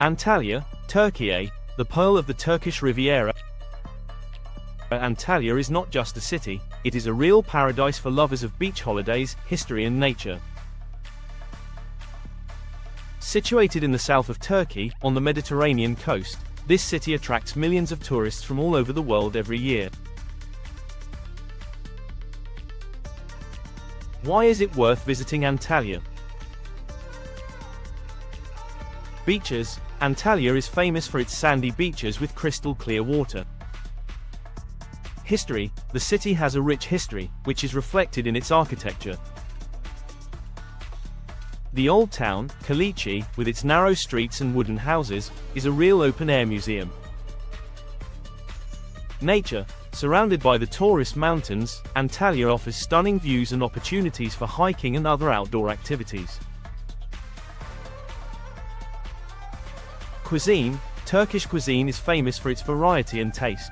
Antalya, Turkey, the pearl of the Turkish Riviera. Antalya is not just a city, it is a real paradise for lovers of beach holidays, history and nature. Situated in the south of Turkey, on the Mediterranean coast, this city attracts millions of tourists from all over the world every year. Why is it worth visiting Antalya? Beaches. Antalya is famous for its sandy beaches with crystal clear water. History. The city has a rich history, which is reflected in its architecture. The Old Town, Kaleici, with its narrow streets and wooden houses, is a real open-air museum. Nature. Surrounded by the tourist mountains, Antalya offers stunning views and opportunities for hiking and other outdoor activities. Cuisine. Turkish cuisine is famous for its variety and taste.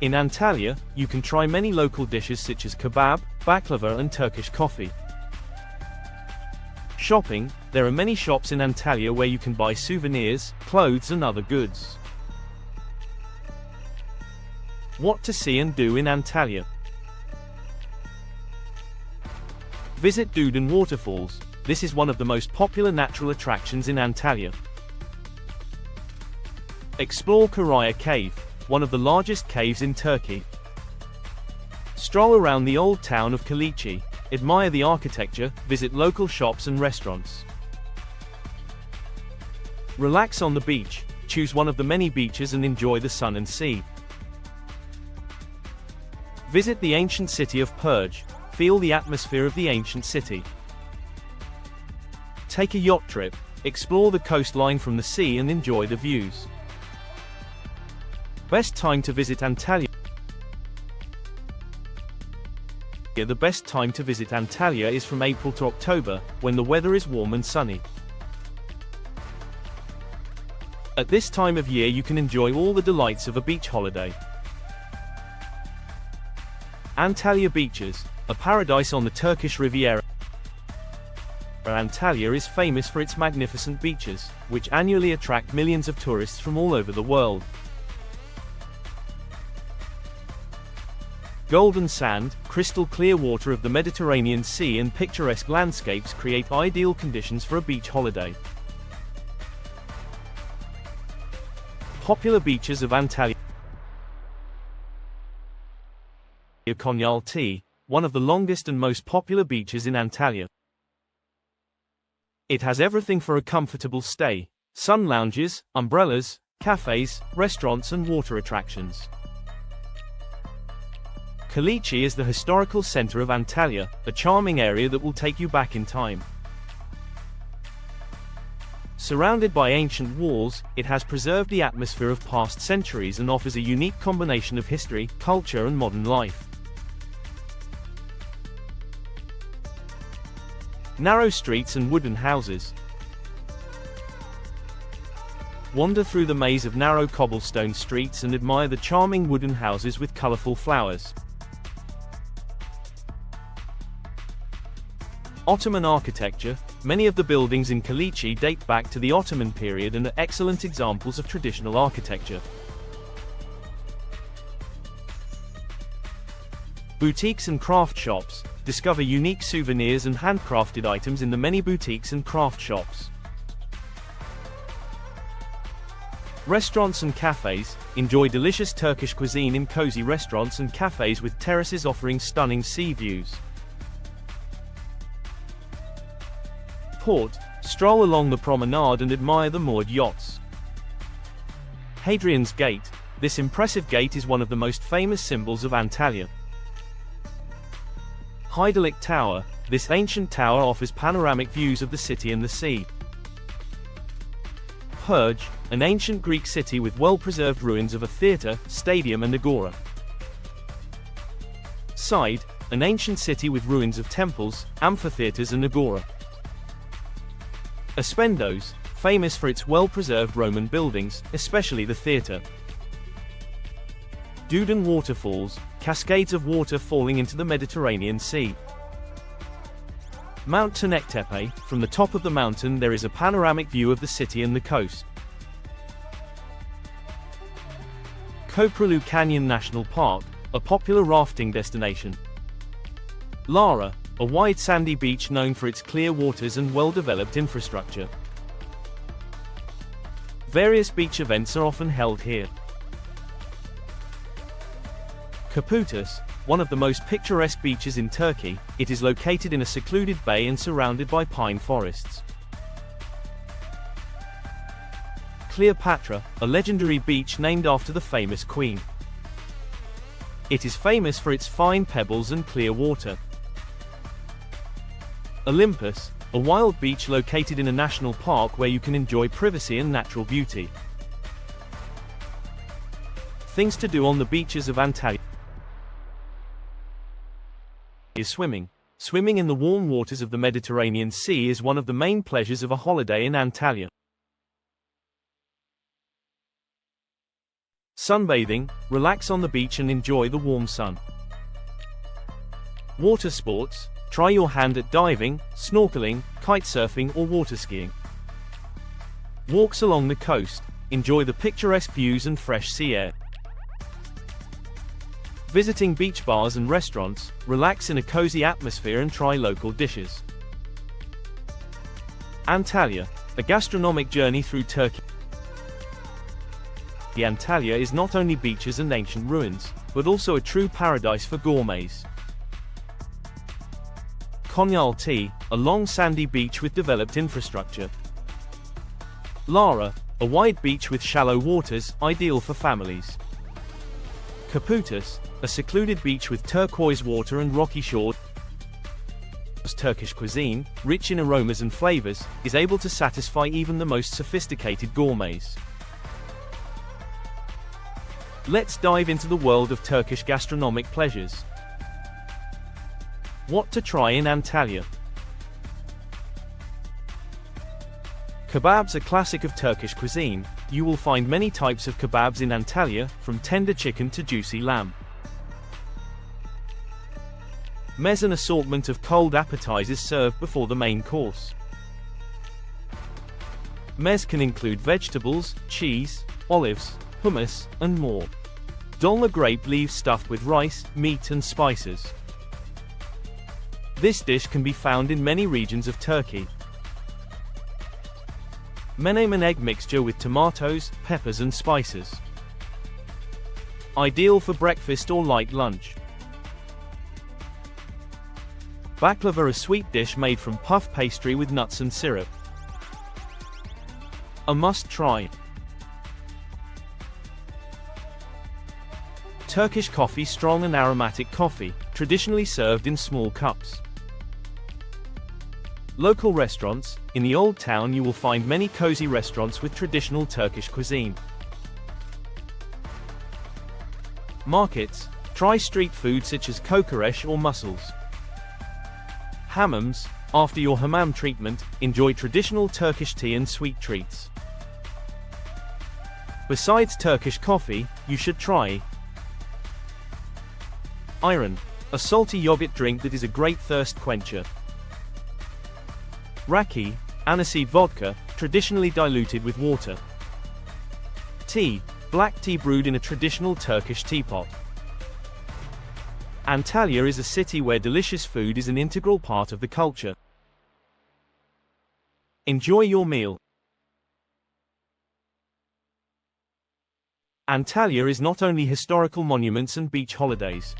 In Antalya, you can try many local dishes such as kebab, baklava and Turkish coffee. Shopping. There are many shops in Antalya where you can buy souvenirs, clothes and other goods. What to see and do in Antalya? Visit Duden waterfalls. This is one of the most popular natural attractions in Antalya. Explore Kaleici Cave, one of the largest caves in Turkey. Stroll around the Old Town of Kaleici, admire the architecture, visit local shops and restaurants. Relax on the beach, choose one of the many beaches and enjoy the sun and sea. Visit the ancient city of Purge, feel the atmosphere of the ancient city. Take a yacht trip, explore the coastline from the sea and enjoy the views. Best time to visit Antalya. The best time to visit Antalya is from April to October, when the weather is warm and sunny. At this time of year you can enjoy all the delights of a beach holiday. Antalya beaches, a paradise on the Turkish Riviera. Antalya is famous for its magnificent beaches, which annually attract millions of tourists from all over the world. Golden sand, crystal clear water of the Mediterranean Sea and picturesque landscapes create ideal conditions for a beach holiday. Popular beaches of Antalya. Konyaaltı, one of the longest and most popular beaches in Antalya. It has everything for a comfortable stay: sun lounges, umbrellas, cafes, restaurants and water attractions. Kaleici is the historical center of Antalya, a charming area that will take you back in time. Surrounded by ancient walls, it has preserved the atmosphere of past centuries and offers a unique combination of history, culture and modern life. Narrow streets and wooden houses. Wander through the maze of narrow cobblestone streets and admire the charming wooden houses with colorful flowers. Ottoman architecture. Many of the buildings in Kaleici date back to the Ottoman period and are excellent examples of traditional architecture. Boutiques and craft shops. Discover unique souvenirs and handcrafted items in the many boutiques and craft shops. Restaurants and cafes. Enjoy delicious Turkish cuisine in cozy restaurants and cafes with terraces offering stunning sea views. Port. Stroll along the promenade and admire the moored yachts. Hadrian's Gate. This impressive gate is one of the most famous symbols of Antalya. Hadrian Tower. This ancient tower offers panoramic views of the city and the sea. Purge. An ancient Greek city with well-preserved ruins of a theatre, stadium and agora. Side. An ancient city with ruins of temples, amphitheatres and agora. Aspendos, famous for its well-preserved Roman buildings, especially the theatre. Duden waterfalls, cascades of water falling into the Mediterranean Sea. Mount Tunektepe. From the top of the mountain there is a panoramic view of the city and the coast. Koprulu Canyon National Park, a popular rafting destination. Lara, a wide sandy beach known for its clear waters and well-developed infrastructure. Various beach events are often held here. Kaputus, one of the most picturesque beaches in Turkey, it is located in a secluded bay and surrounded by pine forests. Cleopatra, a legendary beach named after the famous queen. It is famous for its fine pebbles and clear water. Olympus, a wild beach located in a national park where you can enjoy privacy and natural beauty. Things to do on the beaches of Antalya is swimming. Swimming in the warm waters of the Mediterranean Sea is one of the main pleasures of a holiday in Antalya. Sunbathing, relax on the beach and enjoy the warm sun. Water sports, try your hand at diving, snorkeling, kitesurfing or water skiing. Walks along the coast, enjoy the picturesque views and fresh sea air. Visiting beach bars and restaurants, relax in a cozy atmosphere and try local dishes. Antalya, a gastronomic journey through Turkey. Antalya is not only beaches and ancient ruins, but also a true paradise for gourmets. Konyaaltı, a long sandy beach with developed infrastructure. Lara, a wide beach with shallow waters, ideal for families. Kaputus, a secluded beach with turquoise water and rocky shore. Turkish cuisine, rich in aromas and flavors, is able to satisfy even the most sophisticated gourmets. Let's dive into the world of Turkish gastronomic pleasures. What to try in Antalya? Kebabs, a classic of Turkish cuisine. You will find many types of kebabs in Antalya, from tender chicken to juicy lamb. Meze, an assortment of cold appetizers served before the main course. Meze can include vegetables, cheese, olives, hummus, and more. Dolma, grape leaves stuffed with rice, meat and spices. This dish can be found in many regions of Turkey. Menemen, an egg mixture with tomatoes, peppers and spices. Ideal for breakfast or light lunch. Baklava, a sweet dish made from puff pastry with nuts and syrup. A must-try. Turkish coffee, strong and aromatic coffee, traditionally served in small cups. Local restaurants. In the Old Town you will find many cozy restaurants with traditional Turkish cuisine. Markets. Try street food such as kokoreç or mussels. Hammams. After your hammam treatment, enjoy traditional Turkish tea and sweet treats. Besides Turkish coffee, you should try Ayran, a salty yogurt drink that is a great thirst quencher. Raki, aniseed vodka, traditionally diluted with water. Tea, black tea brewed in a traditional Turkish teapot. Antalya is a city where delicious food is an integral part of the culture. Enjoy your meal. Antalya is not only historical monuments and beach holidays.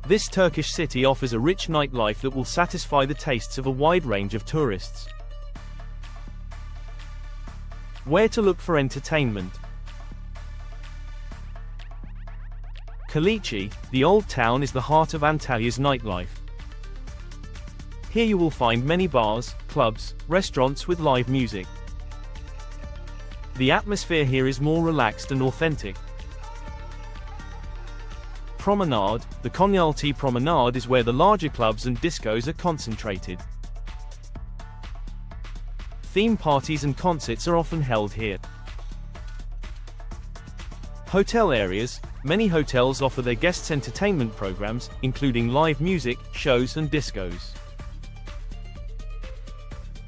This Turkish city offers a rich nightlife that will satisfy the tastes of a wide range of tourists. Where to look for entertainment? Kaleici, the Old Town, is the heart of Antalya's nightlife. Here you will find many bars, clubs, restaurants with live music. The atmosphere here is more relaxed and authentic. Promenade. The Konyaaltı Promenade is where the larger clubs and discos are concentrated. Theme parties and concerts are often held here. Hotel areas. Many hotels offer their guests entertainment programs, including live music, shows and discos.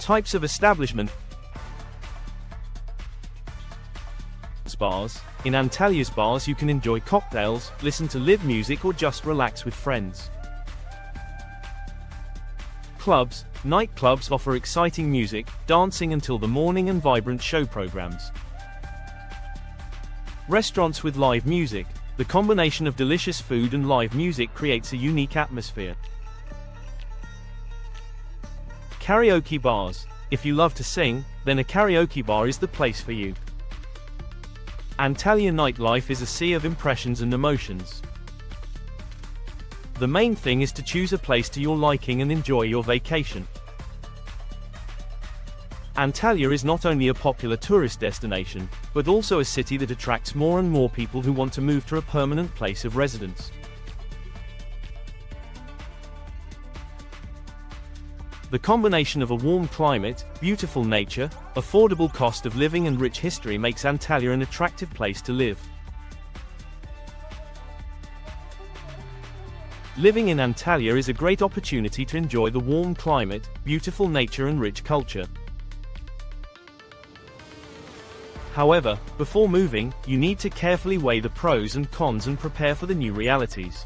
Types of establishment. Bars. In Antalya's bars you can enjoy cocktails, listen to live music or just relax with friends. Clubs. Nightclubs offer exciting music, dancing until the morning and vibrant show programs. Restaurants with live music. The combination of delicious food and live music creates a unique atmosphere. Karaoke bars. If you love to sing, then a karaoke bar is the place for you. Antalya nightlife is a sea of impressions and emotions. The main thing is to choose a place to your liking and enjoy your vacation. Antalya is not only a popular tourist destination, but also a city that attracts more and more people who want to move to a permanent place of residence. The combination of a warm climate, beautiful nature, affordable cost of living and rich history makes Antalya an attractive place to live. Living in Antalya is a great opportunity to enjoy the warm climate, beautiful nature and rich culture. However, before moving, you need to carefully weigh the pros and cons and prepare for the new realities.